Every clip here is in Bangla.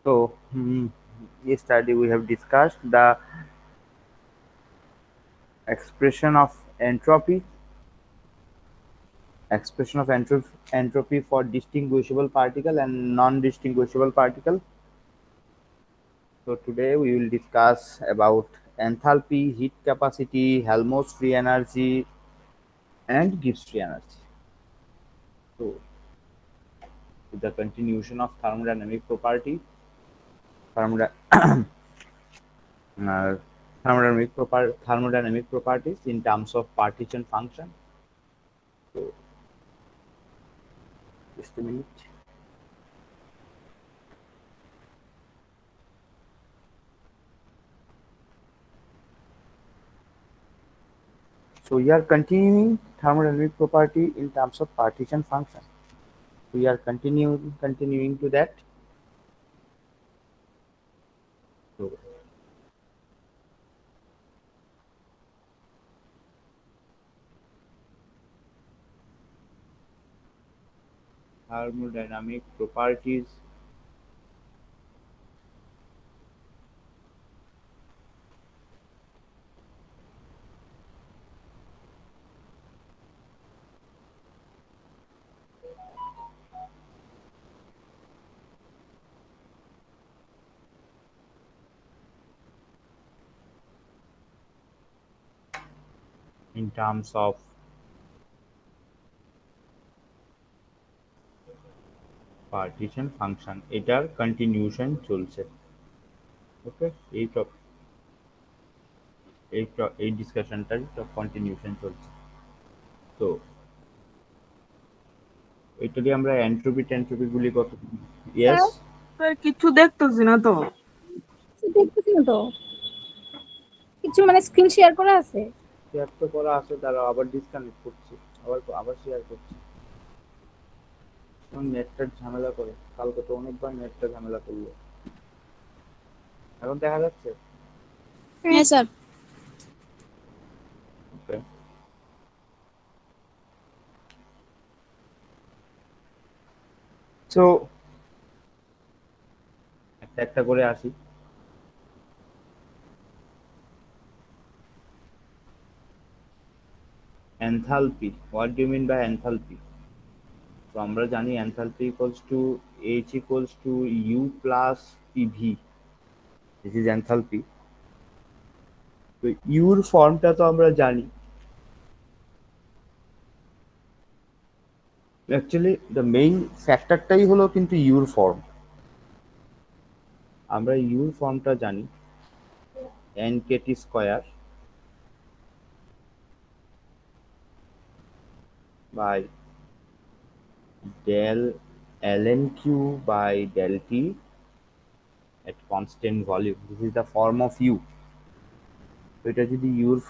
So, yesterday we have discussed the expression of entropy, entropy for distinguishable particle and non-distinguishable particle. So today we will discuss about enthalpy, heat capacity, Helmholtz free energy, and Gibbs free energy. So, the continuation of thermodynamic property, thermodynamic uh, thermodynamic properties in terms of partition function. So, just a minute. So we are continuing thermodynamic property in terms of partition function. We are continuing to that. So thermodynamic properties in terms of partition function এটার continuation চলছে ওকে এই ডিসকাশনটার কন্টিনিউশন চলছে তো এটারই আমরা এন্ট্রপি গুলি কত ইয়েস স্যার কিছু দেখতেছি না তো দেখতেছি না তো কিছু মানে স্ক্রিন শেয়ার করা আছে শেয়ার তো করা আছে তারা আবার ডিসকানেক্ট করছি আবার শেয়ার করছি নেটটার ঝামেলা করে কালকে তো অনেকবার নেটটা ঝামেলা করলো এখন দেখা যাচ্ছে হ্যাঁ স্যার ওকে সো একটা করে আসি enthalpy, what do you mean by enthalpy? So আমরা জানি enthalpy equals to H equals to U plus PV. This is enthalpy. তো U এর ফর্মটা তো আমরা জানি অ্যাকচুয়ালি দ্য মেইন ফ্যাক্টরটাই হলো কিন্তু U এর ফর্ম আমরা U এর ফর্মটা জানি nkt square by del ln q by del t at constant volume. This is the form of U. তো এটা যদি U এর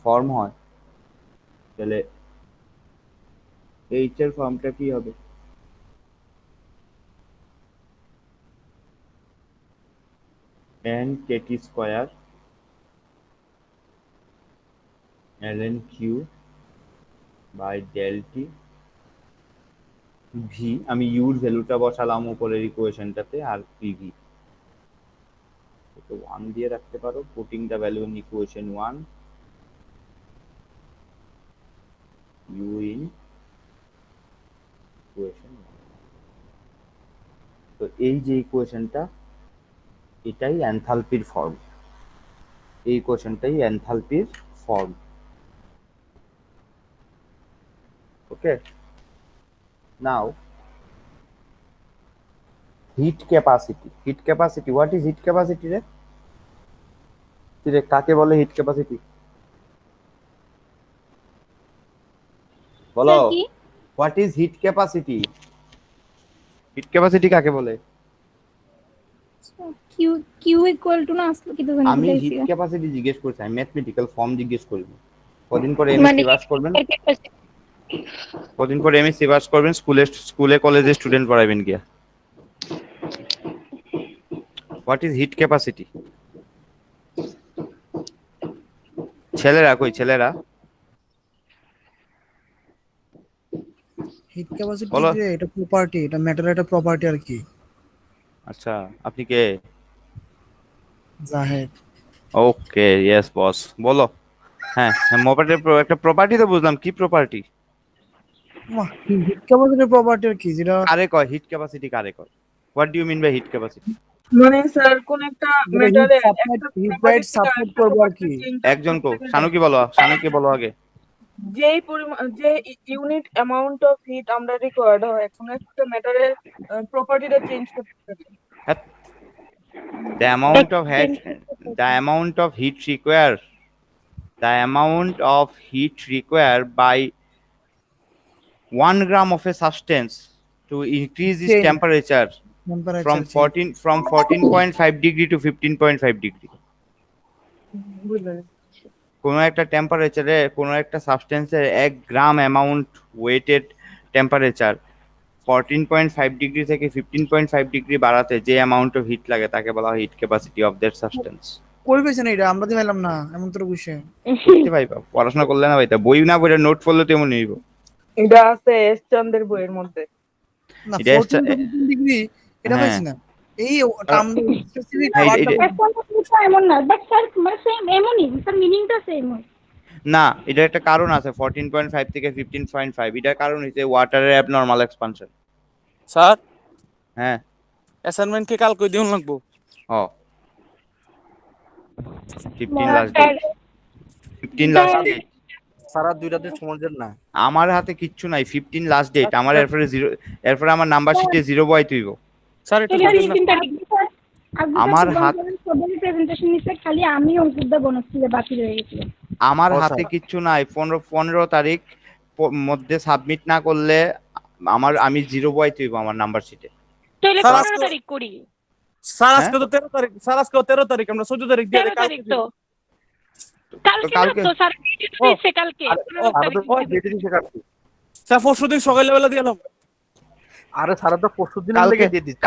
ফর্ম হয় তাহলে H এর ফর্মটা কি হবে n kt square ln q by del t v আমি u এর ভ্যালুটা বসালাম উপরের ইকুয়েশনটাতে আর pv তো 1 দিয়ে রাখতে পারো putting the value in equation 1 u in equation 1 তো এই যে ইকুয়েশনটা এটাই এনথালপির ফর্ম এই ইকুয়েশনটাই এনথালপির form okay now heat capacity what is heat capacity রে কাকে বলে হিট ক্যাপাসিটি বলো হোয়াট ইজ হিট ক্যাপাসিটি কাকে বলে কিউ কিউ ইকুয়াল টু না আসলে কি তো জানি আমি হিট ক্যাপাসিটি জিজ্ঞেস করছি আমি ম্যাথমেটিক্যাল ফর্ম জিজ্ঞেস করিনি কদিন পরে এমএসসি পাস করবেন স্কুলে কলেজে স্টুডেন্ট পড়াবেন গিয়া হোয়াট ইজ হিট ক্যাপাসিটি ছেলেরা হিট ক্যাপাসিটি এটা প্রপার্টি এটা ম্যাটার একটা প্রপার্টি আর কি আচ্ছা, আপনি কে? জাহেদ। ওকে, ইয়েস বস, বলো। হ্যাঁ, মোবাইলের একটা প্রপার্টি তো বুঝলাম, কি প্রপার্টি? হিট ক্যাপাসিটি প্রপার্টি কি যেটা কারে কয় হিট ক্যাপাসিটি, কারে কয়? What do you mean by heat capacity? মানে স্যার কোন একটা যেটা হিট মেটালের সাপ্লাই একটা হিট property রাইট থেকে সাপোর্ট আরেকটা করবো আর property কি। change একজন কো, করতে গেলে শানু কি বলো, শানুকে বলো আগে। যেই পরিমাণ যে ইউনিট অ্যামাউন্ট অফ হিট আমরা রিকোয়ার্ড হয় কোন একটা মেটালের প্রপার্টিটা চেঞ্জ করতে গেলে The amount of heat, the amount of heat required, the amount of heat required by 1 gram of a substance to increase its Change. temperature from temperature 14.5 degree to 15.5 degree. বুঝলেন? কোনো একটা টেম্পারেচারে কোনো একটা সাবস্টেন্সের 1 গ্রাম অ্যামাউন্ট ওয়েটেড টেম্পারেচার 14.5 ডিগ্রি থেকে 15.5 ডিগ্রি বাড়াতে যে অ্যামাউন্ট অফ হিট লাগে তাকে বলা হয় hit capacity of that substance. কই পেছেন এটা আমরা তো পেলাম না এমন তোর বিষয়। বুঝতে পাইবা, পড়াশোনা করলে না ভাইতা, বই না পড়ে নোট পড়লে তো এমন নিব। এটা আছে এস চন্দ্রের বইয়ের মধ্যে। না এটা 14 to 15 ডিগ্রি এটা হ্যাঁ। পাইছি না। এই টার্ম স্পেসিফিক হ্যাঁ, ওয়ার্ড এটা এমন না বাট স্যার মানে সেম এমনই স্যার মিনিংটা সেম হয়। না, এটার একটা কারণ আছে, 14.5 থেকে 15.5, এটার কারণ হচ্ছে ওয়াটারের অ্যাবনর্মাল এক্সপানশন। স্যার হ্যাঁ, অ্যাসাইনমেন্ট কি কাল কই দিউন লাগবো? ও 15 লাস্ট ডেট, 15 লাস্ট ডেট। সারা দুইটাতে সমাজের না। আমার হাতে কিচ্ছু নাই, 15 লাস্ট ডেট আমার, এরপরে জিরো, এরপরে আমার নাম্বার শিটে 0 বয় তুইব। স্যার একটু স্যার দেখেন না। আমার আমার হাত প্রেজেন্টেশন নিতে খালি আমি অঙ্কুরদা বনছিল বাকি রয়ে গেছিল। আমার ও হাতে স্যার। কিচ্ছু নাই, 15 তারিখ মধ্যে সাবমিট না করলে আমি 0 বয় তুইব আমার নাম্বার শিটে। তাহলে স্যার 15 আজকে তারিখ করি। স্যার হ্যাঁ? আজকে তো 13 তারিখ, স্যার আজকে 13 তারিখ, আমরা 14 তারিখ দিয়ে 13 কাল তারিখ তো। কালকে না কালকে তো স্যার দিচ্ছে কালকে। আরে, 15 সারা তারিখ তো দিতে ডেটে দিছে কাটছি। স্যার পরশুদিন সকালবেলা দিলাম। আরে সারা তো পরশুদিনের কালকে লেগে দিয়ে দিছে।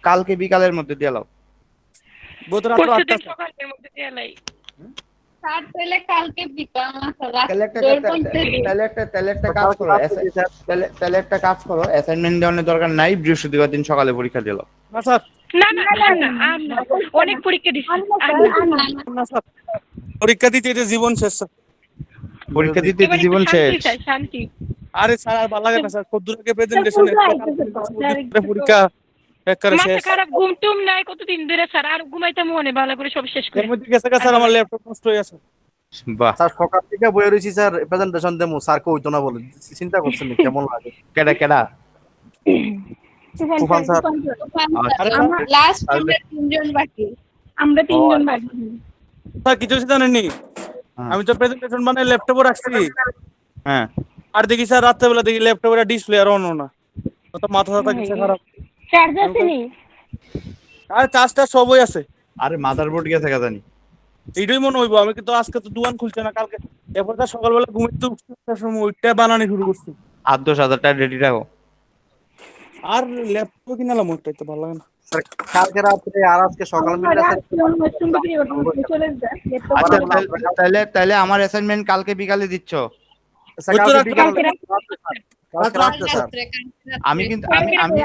কালকে বিকালের মধ্যে দিয়ে লাও। বোধ রাত পরশুদিন 8টা। সকালের মধ্যে দিয়ে লাই। স্যার তাহলে কালকে বিকাল না তাহলে একটা কাজ করো, তাহলে একটা কাজ করো, অ্যাসাইনমেন্ট দেওয়ার দরকার নাই, বৃহস্পতিবার দিন সকালে পরীক্ষা দিল। না স্যার, না না না না আর না। অনেক পরীক্ষা দিছি। আর না। না স্যার, পরীক্ষা দিতে এটা জীবন শেষ স্যার। পরীক্ষা দিতে এবার জীবন একটু শেষ। শান্তি চাই, শান্তি। আরে স্যার আর ভালো লাগে না স্যার, কত দূর আগে প্রেজেন্টেশন পরীক্ষা এক করে মাথা শেষ। খারাপ, ঘুম টুম নাই কতদিন ধরে স্যার, আর ঘুমাইতে মনে ভালো করে সব শেষ করে। এর মধ্যে গেছে স্যার আমার ল্যাপটপ নষ্ট হয়ে গেছে। বাহ, স্যার সকাল থেকে বইয়ে রয়েছি স্যার, প্রেজেন্টেশন দেবো স্যার কইতো না বলে। চিন্তা করছেন কেমন লাগে? কেডা কেডা? তুফান স্যার। আরে আমরা লাস্ট আমরা তিনজন বাকি। আমরা তিনজন বাকি। স্যার কিছু জানেননি, হ্যাঁ। আমি তো প্রেজেন্টেশন বানাই ল্যাপটপে রাখছি, হ্যাঁ, আর দেখি স্যার রাত্রেবেলা দেখি ল্যাপটপের ডিসপ্লে আর অন না, তো মাথা ব্যথা কিছু খারাপ। চার্জ আছে নি? আর চার্জটা সবই আছে, আরে মাদারবোর্ড গেছে কা জানি। এইটাই মনে হইব। আমি কিন্তু আজকে তো দোকান খুলছে না, কালকে এরপর তো সকালবেলা ঘুমিয়ে তো সময় ওইটা বানানি শুরু করছি। 8-10 হাজার টাকা রেডি রাখো। আর ল্যাপটপ কিনালাম ওইটাই তো ভালো লাগে না। স্যার কালকে রাতে আর আজকে সকাল মিলে স্যার চলে যায়। আচ্ছা, তাহলে আমার অ্যাসাইনমেন্ট কালকে বিকালে দিচ্ছ? স্যার ওই তো কালকে রাত্রে- বিকাল কালকে কালকে রাতে স্যার। আমি কিন্তু আমি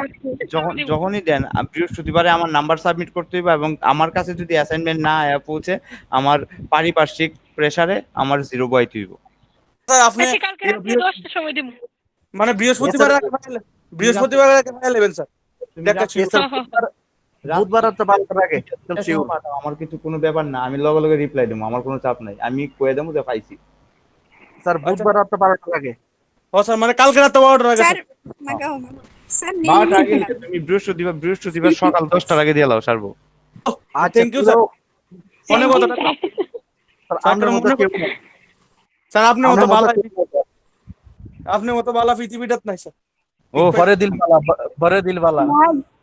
যখনই দেন বৃহস্পতিবারে আমার নাম্বার সাবমিট করতে হইব, এবং আমার কাছে যদি অ্যাসাইনমেন্ট না পৌঁছে আমার পারিপার্শ্বিক প্রেসারে আমার 0 বয় তুইব। স্যার আপনি আচ্ছা কালকে রাতে 10টার সময় দিব। মানে বৃহস্পতিবার নেবেন স্যার? দেখা ছিল স্যার হ্যাঁ, বুধবার রাতে 12টার আগে একদম শিওর। আমার কিন্তু কোনো ব্যাপার না, আমি লগে লগে রিপ্লাই দেবো, আমার কোনো চাপ নাই, আমি কয়ে দেবো যে পাইছি। স্যার বুধবার রাতে 12টার আগে। ও স্যার মানে কালকে রাতে 12টার আগে স্যার স্যার। মাগাও না স্যার বাট আগে তুমি বৃহস্পতিবার সকাল 10টার আগে দিয়ে লাও সারবো। আচ্ছা থ্যাংক ইউ স্যার, অনেক কথা স্যার আমাদের মতো কেউ না। স্যার আপনি মতো আমাদের ভালো, মতো কেউ না। আপনি মতো ভালো পৃথিবীটাত নাই স্যার। ও ভরে দিল বালা।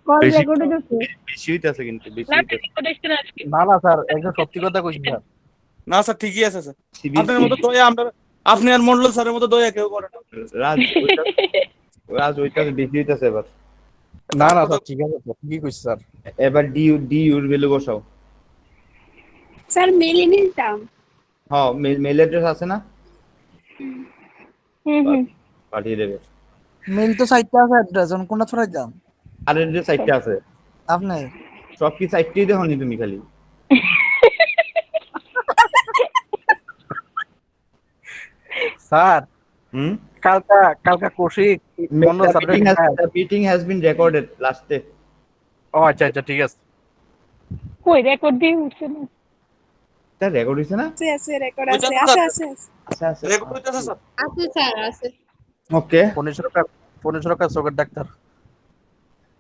কল বেশি- রেকর্ড হচ্ছে। বেশি হইতাছে কিন্তু, বেশি না হইতাছে। ঠিক দেখতে না আজকে। না না স্যার একদম সত্যি কথা কইছি স্যার। না স্যার ঠিকই আছে স্যার, আপনার মতো দয়া আমরা, আপনি আর মন্ডল স্যারের মতো দয়া কেউ করে না। রাজ ওইটাছে বেশি হইতাছে এবার। না না স্যার ঠিক আছে স্যার ঠিকই কইছি স্যার। এবার ডি ইউর ভ্যালু বসাও। স্যার মেলে নিতাম। হ্যাঁ, মেল অ্যাড্রেস আছে না? পাঠিয়ে দেবে। মেল তো সাইটটা আছে অ্যাড্রেস কোনটা ছড়াই দাম। আর অ্যাড্রেস সাইটটা আছে। আপনি সব কি সাইডটাই দেখো নি তুমি খালি? স্যার হুম? কালকা কৌশিক অন্য The subject meeting has been recorded last day. ও আচ্ছা আচ্ছা ঠিক আছে। কই রেকর্ড দিয়ে উঠছে না। তা রেকর্ড হইছে না? আছে রেকর্ড ওইটা আছে তো আছে স্যার আছে আচ্ছা আচ্ছা। রেকর্ড হইতেছে স্যার। আছে স্যার আছে। ওকে। ফোনে সরকার চোখের ডাক্তার।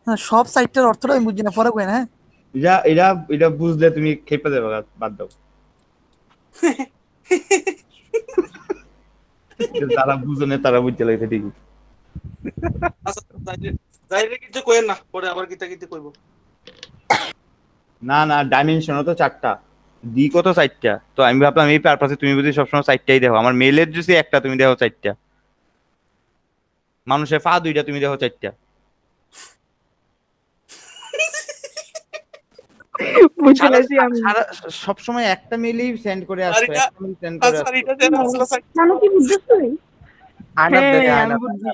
হ্যাঁ, সব সাইটটার অর্থটা আমি বুঝি না, পরে কই না, হ্যাঁ। এটা বুঝলে তুমি খেপে যাবে, বাদ দাও। যারা বুঝে না তারা বুঝতে লাগছে ঠিকই। আচ্ছা যাইরে কিছু কইেন না, পরে আবার কিতা কইব। না না, ডাইমেনশনও তো 4টা, দিকও তো 4টা। তো আমি ভাবলাম এই পারপাসে তুমি বুঝি সবসময় 4টাই দেখো। আমার মেলের যদি একটা, তুমি দেখো 4টা। মানুষের পা 2টা, তুমি দেখো 4টা। বুঝতে পারছি আমি। সবসময় একটা মেলেই সেন্ড করে আর আসতো, এটা একটা মেল সেন্ড করে স্যার আসতো। এটা যে আসলে স্যার জানো কি বুঝতেছই? আয়নার দেখে হ্যাঁ আয়না। আমি বুঝছি।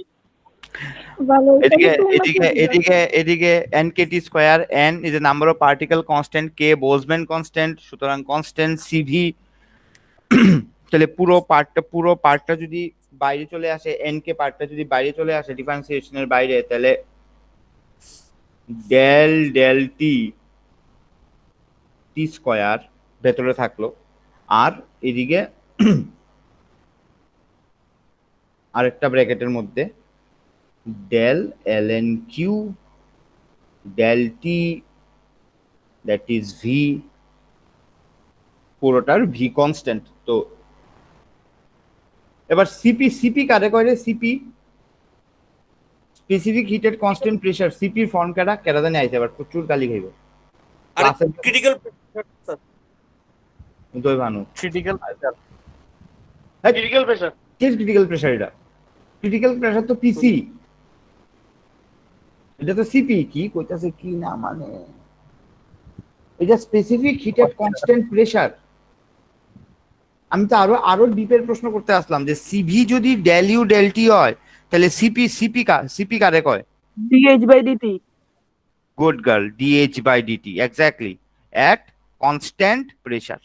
ভালো এদিকে তাহলে তোমরা এদিকে বুঝতে এদিকে এদিকে nkt square, n is a number of particle constant, k Boltzmann constant, সুতরাং constant cv। তাহলে পুরো পার্টটা যদি বাইরে চলে আসে, n কে পার্টটা যদি বাইরে চলে আসে ডিফারেন্সিয়েশনের বাইরে, তাহলে ডেল টি স্কয়ার ভেতরে থাকলো, আর এদিকে আরেকটা ব্র্যাকেটের মধ্যে del ln Q del T, that is V, পুরোটার ভি কনস্ট্যান্ট। তো এবার সিপি কারে কয় রে? CP specific heated constant pressure. সিপির ফর্ম কেডা জানি আইছে, এবার প্রচুর গালি খাইব আর ক্লাসে। ক্রিটিক্যাল স্যার, দই ভানু ক্রিটিক্যাল ক্রিটিক্যাল প্রেসার। কি ক্রিটিক্যাল প্রেসার? এটা ক্রিটিক্যাল প্রেসার তো পিসি, এটা তো সিপি। কি কইতাছে কি না, মানে এটা স্পেসিফিক হিটেড কনস্ট্যান্ট প্রেসার। আমি তো আরো ডিপের প্রশ্ন করতে আসলাম যে সিভি যদি ডেল ইউ ডেল টি হয়, তাহলে সিপি কারে কয়? dH/dt। Good girl, dH/dt, exactly, at constant pressure.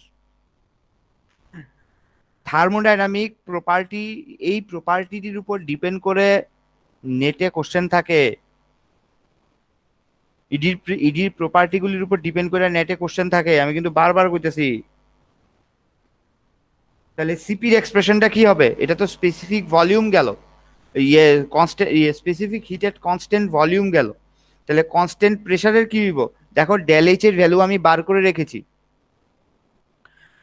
Thermodynamic property, এই প্রপার্টিটির উপর ডিপেন্ড করে নেটে কোশ্চেন থাকে। ইডির প্রপার্টিগুলির উপর ডিপেন্ড করে নেটে কোশ্চেন থাকে, আমি কিন্তু বারবার কইতেছি। তাহলে সিপির এক্সপ্রেশনটা কি হবে? এটা তো স্পেসিফিক ভলিউম গেল, স্পেসিফিক হিটেড কনস্ট্যান্ট ভলিউম গেল। তাহলে কনস্ট্যান্ট প্রেসারের কি হইব? দেখো ডেল এইচ এর ভ্যালু আমি বার করে রেখেছি,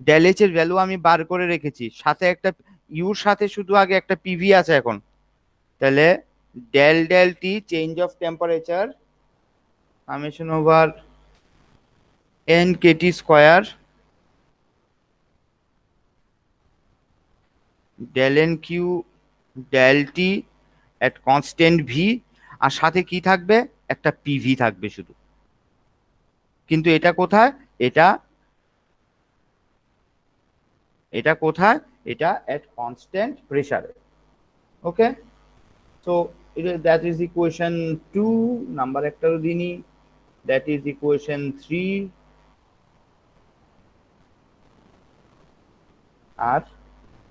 ডেল এইচ এর ভ্যালু আমি বার করে রেখেছি, সাথে একটা ইউর সাথে শুধু আগে একটা পিভি আছে এখন। তাহলে del T change of temperature summation over N KT square del N Q del T at constant V, আর সাথে কি থাকবে? একটা পিভি থাকবে শুধু। কিন্তু এটা কোথায়? এটা কোথায়? এটা এট কনস্ট্যান্ট প্রেসারে। Okay, so that is equation 2, number একটারও দিনই। দ্যাট ইজ ইকুয়েশন 3, আর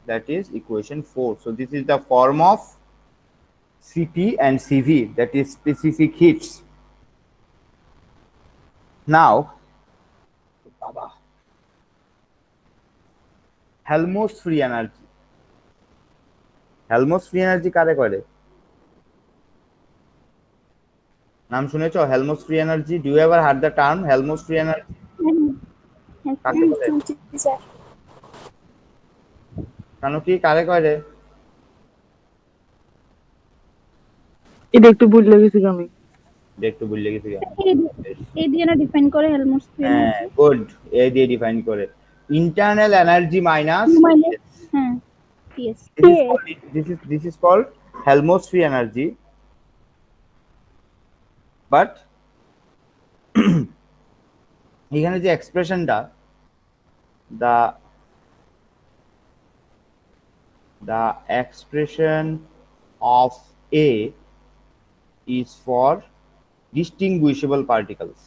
that is equation 4. So this is the form of Cp and Cv, that is specific heats. Now Helmholtz free energy, Helmholtz free energy কারে করে? নাম শুনেছো Helmholtz free energy? Do you ever heard the term Helmholtz free energy? কাকে বলে? স্যার কেন কি কারে করে? এটা একটু ভুল লেগেছিল আমি। একটু ভুলে গেছি কেন? এই দিয়ে না ডিফাইন করে হেলমোটস ফ্রি হ্যাঁ, এনার্জি। গুড, এ দিয়ে ডিফাইন করে ইন্টারনাল এনার্জি মাইনাস। হ্যাঁ PS. This is called Helmholtz free energy, but এখানে যে এক্সপ্রেশনটা, the expression of A is for distinguishable particles.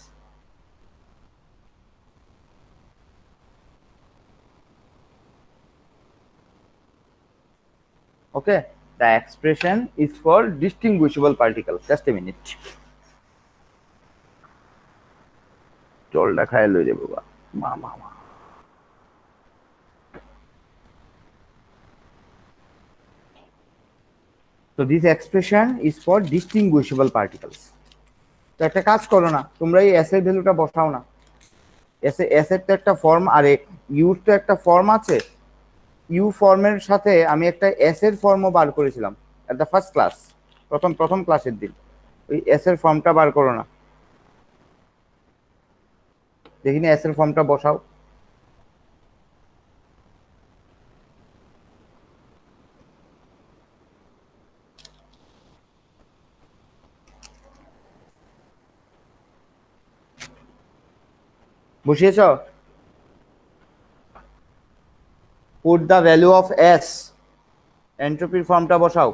Okay, the expression is for distinguishable particle. Just a minute. জলটা খাই লই রে বাবা মা মা মা So this expression is for distinguishable particles. তো একটা কাজ করো না, তোমরা এই s এর ভ্যালুটা বসাও না। s এর তো একটা ফর্ম, আর u তো একটা ফর্ম আছে। u ফর্মের সাথে আমি একটা s এর ফর্মও বার করেছিলাম এট দ্য ফার্স্ট ক্লাস, প্রথম ক্লাসের দিন। ওই s এর ফর্মটা বার করো না, দেখিনি s এর ফর্মটা বসাও। বসিয়েছ? Put the value of s, এন্ট্রপির ফর্মটা বসাও।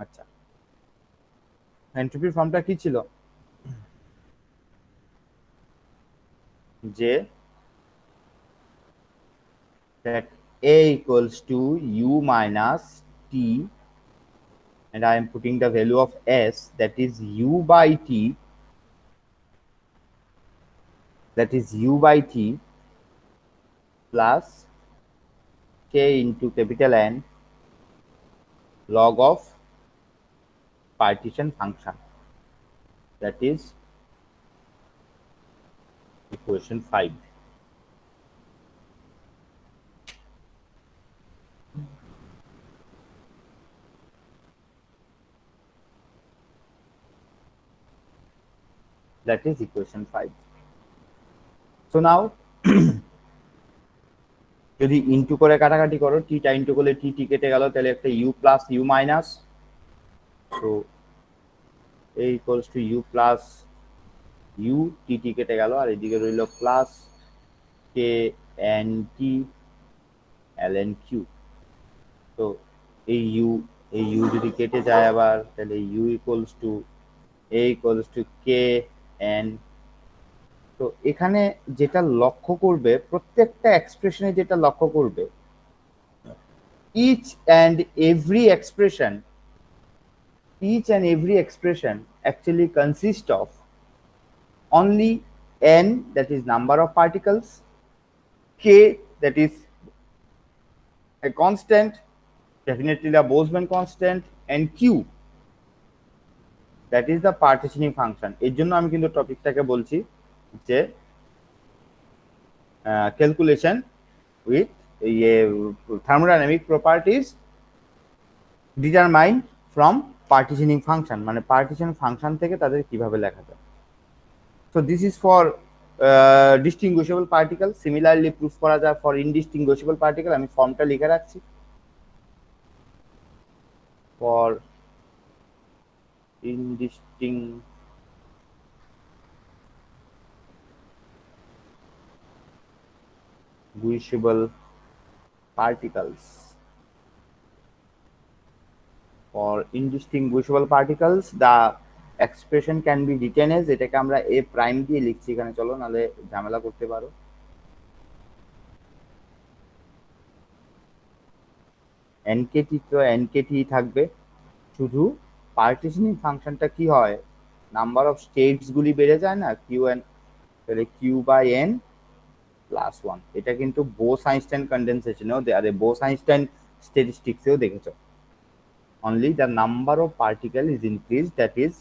আচ্ছা, এন্ট্রপির ফর্মটা কি ছিল? যে that a equals to u minus t, and I am putting the value of s, that is u by t, that is u by t plus k into capital N log of partition function, that is equation 5. That is equation 5. So now যদি ইনটু করে কাটাকাটি করো, টিটা ইনটু করলে টি কেটে গেল, তাহলে একটা U plus U minus, so a equals to u plus U, T কেটে গেল, আর এদিকে রইল plus K N T L N Q. তো এই ইউ যদি কেটে যায় আবার, তাহলে U equals to A equals to K N. তো এখানে যেটা লক্ষ্য করবে, প্রত্যেকটা এক্সপ্রেশনে যেটা লক্ষ্য করবে, each and every expression actually consists of only n, that is number of particles, k, that is a constant, definitely the Boltzmann constant, and q, that is the partitioning function. এর জন্য আমি কিন্তু টপিকটাকে বলছি যে calculation with thermodynamic properties determined from partitioning function, মানে partition function থেকে তাদের কিভাবে লেখা যায়। So this is for distinguishable particle. Similarly proof করা যায় for indistinguishable particle. আমি ফর্মটা লিখে রাখছি। For indistinguishable particles, the expression can be written as, এটাকে আমরা a prime দিয়ে লিখছি এখানে, চলো নালে ঝামেলা করতে পারো। nkt তো nkt থাকবে, শুধু পার্টিশনিং ফাংশনটা কি হয়, নাম্বার অফ স্টেটস গুলি বেড়ে যায় না, কিউ এন, তাহলে কিউ বাই এন প্লাস 1। এটা কিন্তু বোস-আইনস্টাইন কনডেনসেশনেও, আরে বোস-আইনস্টাইন স্ট্যাটিস্টিক্সেও দেখেছো। Only the number of particle is increased, that is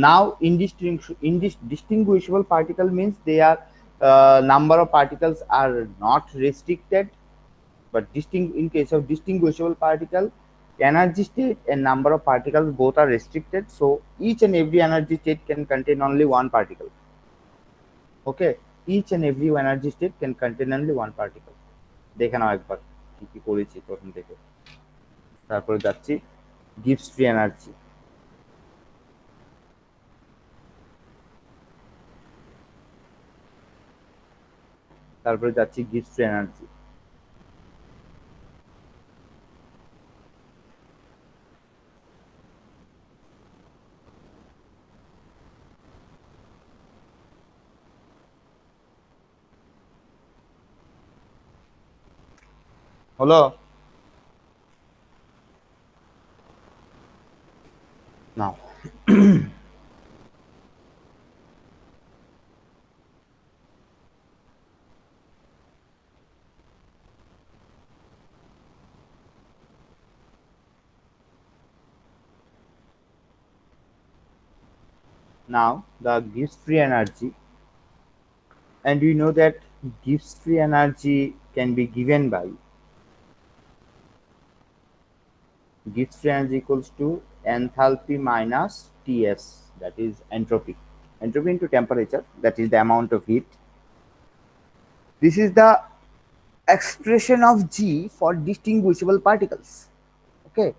now indistinguishable particle means they are number of particles are not restricted, but in case of distinguishable particle, energy state and number of particles both are restricted, so each and every energy state can contain only one particle. Okay, each and every energy state can contain only one particle. দেখে নাও একবার কি কি করেছি প্রথম থেকে, তারপরে যাচ্ছি Gibbs free energy. তারপরে যাচ্ছি গিভস ফ্রি এনার্জি। হলো? নাও now the Gibbs free energy, and we know that Gibbs free energy can be given by Gibbs free energy equals to enthalpy minus Ts, that is entropy. Entropy into temperature, that is the amount of heat. This is the expression of G for distinguishable particles. Okay.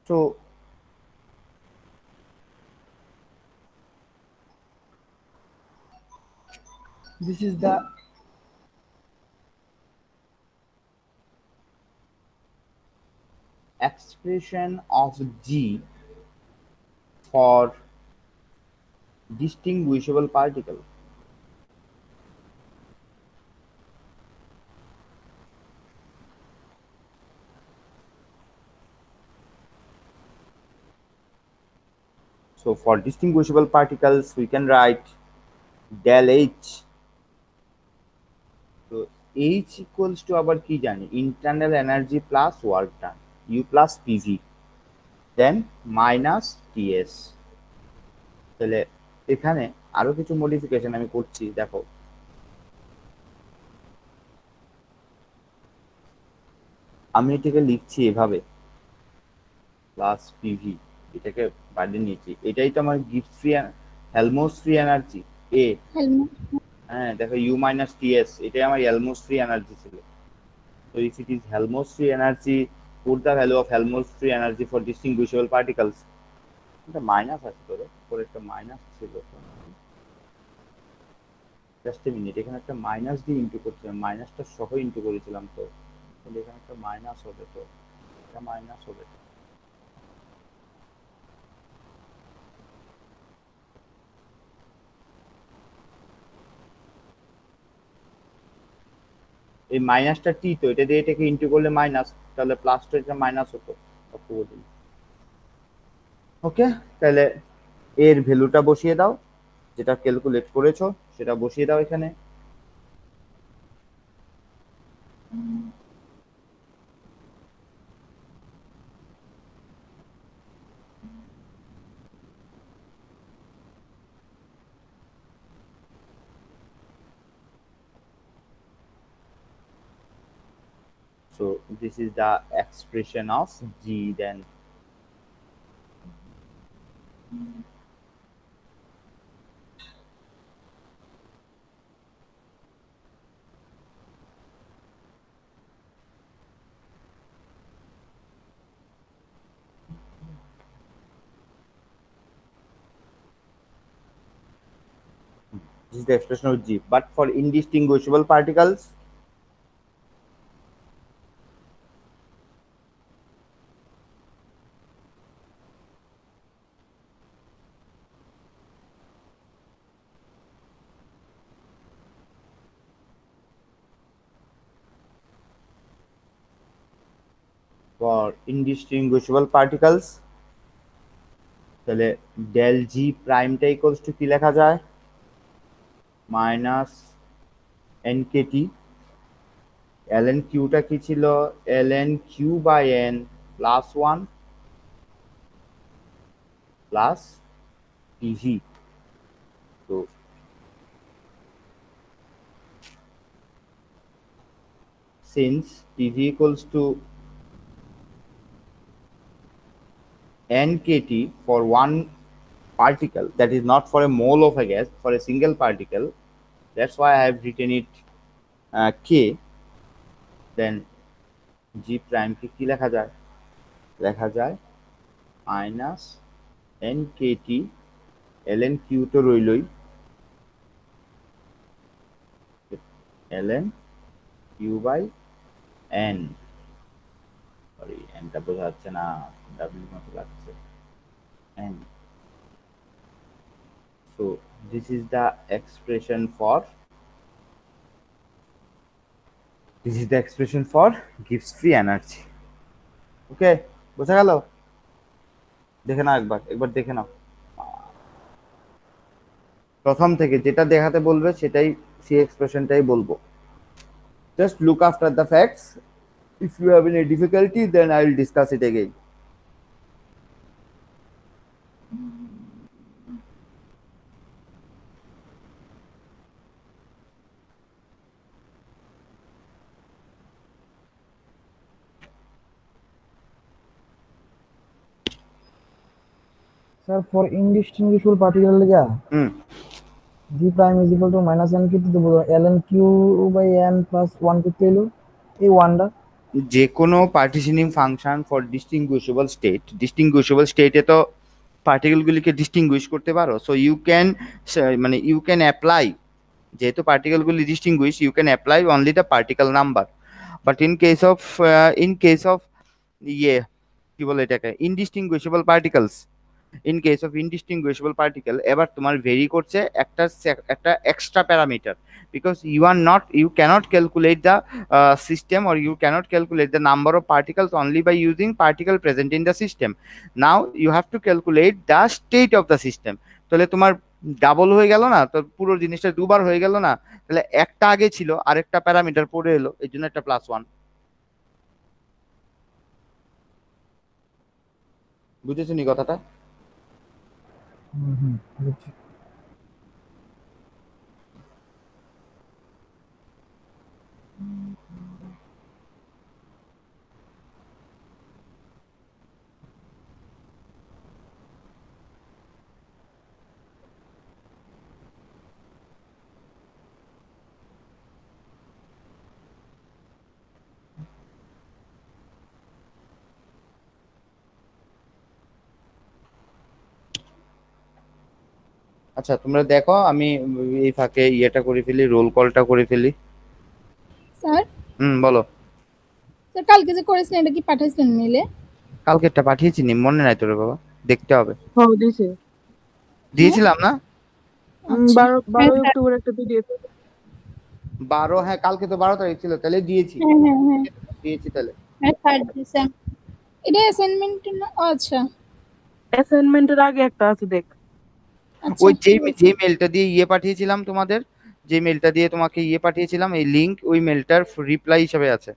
So this is the expression of G for distinguishable particle. So for distinguishable particles, we can write del H. So H equals to আবার কি জানি, internal energy plus work done, U plus PV, then minus TS. তাহলে এখানে আরো কিছু মডিফিকেশন আমি করছি, দেখো আমি এটাকে লিখছি এভাবে প্লাস পিভি, এটাকে বাইরে নিয়েছি, এটাই তো আমার গিবস ফ্রি হেলমস ফ্রি এনার্জি এ। হেলমেট। হ্যাঁ দেখো ইউ মাইনাস টিএস, এটাই আমার হেলমস ফ্রি এনার্জি ছিল। So if it is Helmholtz free energy, put the value of Helmholtz free energy for distinguishable particles. এটা মাইনাস আছে তোর পরে, একটা মাইনাস ছিল, জাস্ট এ মিনিট, এখানে একটা মাইনাস দিয়ে ইনটু করছিলাম, মাইনাসটা সহ ইনটু করেছিলাম, তো কিন্তু এখানে একটা মাইনাস হবে, তো এটা মাইনাস হবে। এই মাইনাসটা টি, তো এটা দিয়ে এটাকে ইনটু করলে মাইনাস, তাহলে প্লাসটা এটা মাইনাস হতো। ওকে, তাহলে এর ভ্যালুটা বসিয়ে দাও, যেটা ক্যালকুলেট করেছো সেটা বসিয়ে দাও এখানে। So this is the expression of G then. This is the expression of G. But for indistinguishable particles, তাহলে ডেল জি প্রাইমটা ইকুয়ালস টু কি লেখা যায়, minus N K T, L N কিউটা কি ছিল, L N Q by N plus one plus PV. তো since PV equals to nkt for one particle, that is not for a mole of a gas, for a single particle, that's why I have written it k, then g prime কে কি লেখা যায়, লেখা যায় মাইনাস nkt ln q তো রইলই ln u by n, sorry nটা বোঝা যাচ্ছে না, w মতো লাগছে, n. So this is the expression for Gibbs free energy. ওকে, বোঝা গেল? দেখে নাও একবার দেখে নাও। প্রথম থেকে যেটা দেখাতে বলবে সেটাই, সেই এক্সপ্রেশনটাই বলবো। Just look after the facts. If you have any difficulty, then I will discuss it again. Sir, for indistinguishable particle lega, G prime is equal to minus n q to the ln q by n plus 1 করতে হলো এই ওয়ানটা যে কোনো পার্টিশনিং ফাংশন ফর ডিস্টিংগুইশেবল স্টেটে তো পার্টিকেলগুলিকে ডিস্টিংগুইশ করতে পারো। সো ইউ ক্যান অ্যাপ্লাই, যেহেতু পার্টিকেলগুলি distinguish, you can apply only the particle number. But in case of ইয়ে কি বলে এটাকে, ইনডিস্টিংগুইশেবল পার্টিকেল, এবার তোমার ভেরি করছে একটা extra parameter, because you cannot calculate the system, or you cannot calculate the number of particles only by using particle present in the system. Now you have to calculate the state of the system. তাহলে তোমার ডাবল হয়ে গেল না, তো পুরো জিনিসটা দুবার হয়ে গেল না, তাহলে একটা আগে ছিল আর একটা প্যারামিটার পড়ে এলো, এর জন্য একটা +1। বুঝেছো নি কথাটা? বুঝছি। আচ্ছা তোমরা দেখো, আমি এই ফাঁকে ইয়েটা করে ফেলি, রোল কলটা করে ফেলি। স্যার বলো। স্যার কালকে যে করেছিলেন এটা কি পাঠাইছিলেন মেইলে? কালকেরটা পাঠিয়েছি নি, মনে নাই তোর বাবা, দেখতে হবে। হ্যাঁ দিয়েছে, দিয়েছিলাম না? 12 অক্টোবর একটা পিডিএফ। 12, হ্যাঁ কালকে তো 12 তারিখ ছিল, তাহলে দিয়েছি। হ্যাঁ দিয়েছি তাহলে। হ্যাঁ স্যার দিয়েছেন। এটা অ্যাসাইনমেন্ট না? আচ্ছা অ্যাসাইনমেন্টের আগে একটা আছে দেখ। ওই যে মেলটা দিয়ে ইয়ে পাঠিয়েছিলাম তোমাদের, যে মেলটা দিয়ে তোমাকে ইয়ে পাঠিয়েছিলাম, এই লিংক, ওই মেলটার রিপ্লাই হিসেবে আছে।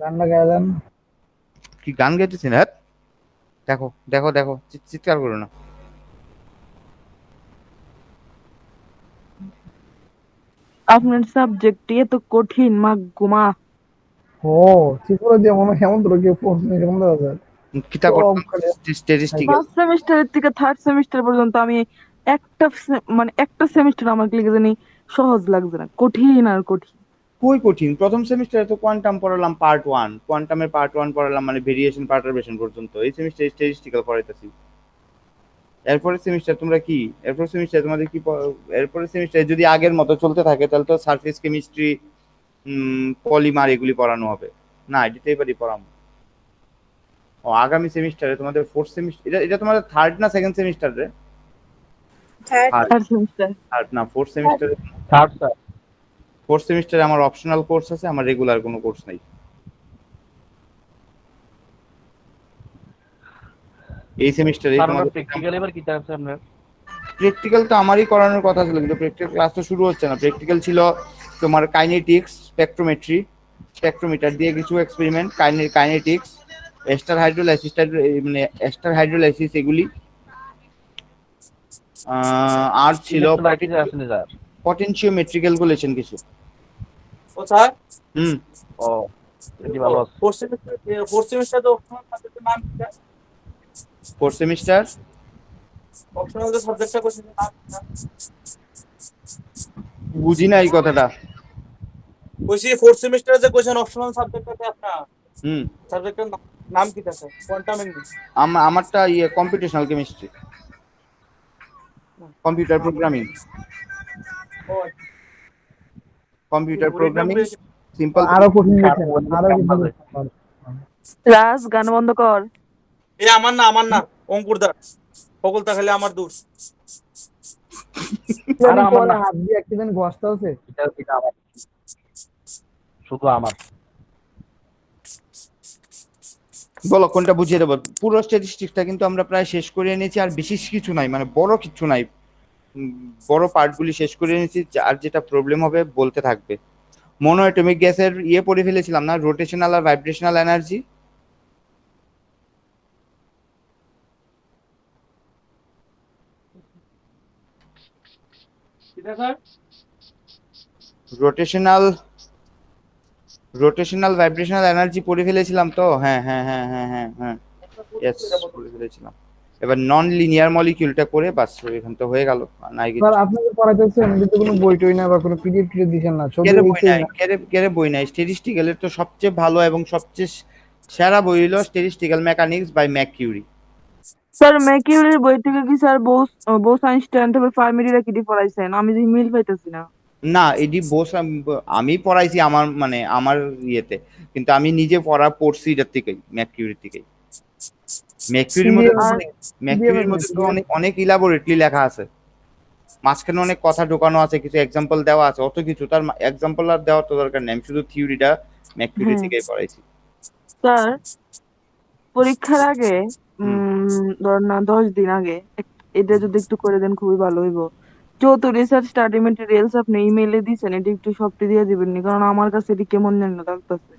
গান লাগায় দেন। কি গান গাইতেছি না? দেখো দেখো দেখো, চিৎকার করো না। আপনার সাবজেক্ট এত কঠিন, মা গোমা। ও ত্রিপুরা দিয়ে মনে হেমন্ত রোগে প্রশ্ন কেমন দাদা স্যার? কিতা করতাম স্ট্যাটিস্টিক্যাল। ফার্স্ট সেমিস্টারের থেকে থার্ড সেমিস্টার পর্যন্ত আমি একটা সেমিস্টার আমার কি জানি সহজ লাগছে না, কঠিন আর কঠিন। কই কঠিন? প্রথম সেমিস্টারে তো কোয়ান্টাম পড়ালাম পার্ট 1, কোয়ান্টামের পার্ট 1 পড়ালাম, মানে ভেরিয়েশন পারটারবেশন পর্যন্ত। এই সেমিস্টারে স্ট্যাটিস্টিক্যাল পড়াইতাছি। এরপরের সেমিস্টার তোমরা কি, এরপরের সেমিস্টারে তোমাদের কি, এরপরের সেমিস্টারে যদি আগের মতো চলতে থাকে তাহলে তো সারফেস কেমিস্ট্রি, পলিমার এগুলি পড়ানো হবে না, এটাতেই পারি পড়াবো। ও আগামী সেমিস্টারে তোমাদের ফোর্থ সেমিস্টার, এটা তোমাদের থার্ড না সেকেন্ড সেমিস্টার রে? Third semester. থার্ড না, ফোর্থ সেমিস্টারে। Third sir. ফোর্থ সেমিস্টারে আমার অপশনাল কোর্স আছে, আমার রেগুলার কোনো কোর্স নাই। এই সেমিস্টারে তোমাদের প্র্যাকটিক্যাল এবার কি আছে আপনার? প্র্যাকটিক্যাল তো আমারই করানোর কথা ছিল, কিন্তু প্র্যাকটিক্যাল ক্লাস তো শুরু হচ্ছে না। প্র্যাকটিক্যাল ছিল তোমার কাইনেটিক্স, স্পেকট্রোমিটার দিয়ে কিছু এক্সপেরিমেন্ট, কাইনেটিক্স, এস্টার হাইড্রোলাইসিস এগুলি। আর ছিল পটেনশিওমেট্রিক ক্যালকুলেশন কিছু। ও স্যার। ও এটি ভালো আছে। ফোর্থ সেমিস্টার তো অপশনাল সাবজেক্টের নাম কি? ফোর্থ সেমিস্টার অপশনাল যে সাবজেক্টটা কোশ্চেন নাম বুঝি না এই কথাটা। কইছি ফোর্থ সেমিস্টারে যে কোশ্চেন অপশনাল সাবজেক্ট আছে আপনার, সাবজেক্টের নাম নাম কি স্যার? Quantum English. আমারটা ইয়ে কম্পিউটেশনাল কেমিস্ট্রি, কম্পিউটার প্রোগ্রামিং, ও কম্পিউটার ওর এক্সাম প্রোগ্রামিং সিম্পল। আরো কঠিন লিখেন, আরো কঠিন লিখেন। রাজ গান বন্ধ কর। এ আমার না অঙ্কুর দা সকলতা খালি আমার দূর। জানি পরে হাত দিয়ে একদিন ঘষতে আছে। এটা আমার শুধু আমার বলো কোনটা বুঝিয়ে দেবো। পুরো স্ট্যাটিস্টিক্সটা কিন্তু আমরা প্রায় শেষ করে নিয়েছি, আর বিশেষ কিছু নাই, মানে বড় কিছু নাই, বড় পার্টগুলি শেষ করে নিয়েছি। আর যেটা প্রবলেম হবে বলতে থাকবে। মনোঅ্যাটমিক গ্যাসের ইয়ে পড়ে ফেলেছিলাম না, রোটেশনাল আর ভাইব্রেশনাল এনার্জি। এটা স্যার রোটেশনাল ভাইব্রেশনাল এনার্জি পড়ে ফেলেছিলাম তো। হ্যাঁ হ্যাঁ হ্যাঁ হ্যাঁ হ্যাঁ হ্যাঁ ইয়েস পড়ে ফেলেছিলাম। এবার নন লিনিয়ার মলিকিউলটা করে বাস এখান তো হয়ে গেল। নাই কিছু। স্যার আপনাকে পড়াইতেছেন কিন্তু কোনো বই টই না বা কোনো পিডিএফ টিডিএফ দিচ্ছেন না, শুধু কেরে বই এইটাই নাই, না। কেরে বই নাই। স্ট্যাটিস্টিক্যালের তো সবচেয়ে ভালো এবং সবচেয়ে সেরা বই হলো স্ট্যাটিস্টিক্যাল মেকানিক্স বাই ম্যাককিউরি। স্যার ম্যাকিউরির বই থেকে কি স্যার বোস আইনস্টাইন তারপর ফার্মিডিরা কি পড়াইছেন? আমি যে মিল পাইতেছি না। না এডি বোস আমি পড়াইছি আমার মানে আমার ইয়েতে, কিন্তু আমি নিজে পড়ছি এটার থেকেই, ম্যাককিউরি থেকেই। ম্যাককিউরির মধ্যে পিডিএফ ম্যাককিউরির মধ্যে তো অনেক অনেক ইলাবোরেটলি লেখা আছে, মাঝখানে অনেক কথা ঢোকানো আছে, কিছু এক্সাম্পল দেওয়া আছে, অত কিছু তার এক্সাম্পল আর দেওয়ার তো দরকার নেই। আমি শুধু থিওরিটা ম্যাককিউরি থেকেই পড়াইছি। স্যার পরীক্ষার আগে ধর না 10 দিন আগে এটা যদি একটু করে দেন খুবই ভালো হইব। যত রিসার্চ স্টাডি মেটেরিয়ালস আপনি ইমেইলে দিয়েছেন এটা একটু সবটি দিয়ে দিবেন নি, কারণ আমার কাছে এটি কেমন যেন লাগতেছে।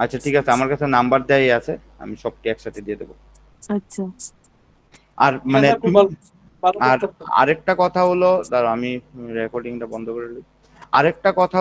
আচ্ছা ঠিক আছে, আমার কাছে নাম্বার দেওয়াই আছে, আমি সবটি একসাথে দিয়ে দেবো। আচ্ছা আর মানে খুব ভালো আর করতে। আরেকটা কথা হলো, দাঁড়াও আমি রেকর্ডিংটা বন্ধ করে নিই। আরেকটা কথা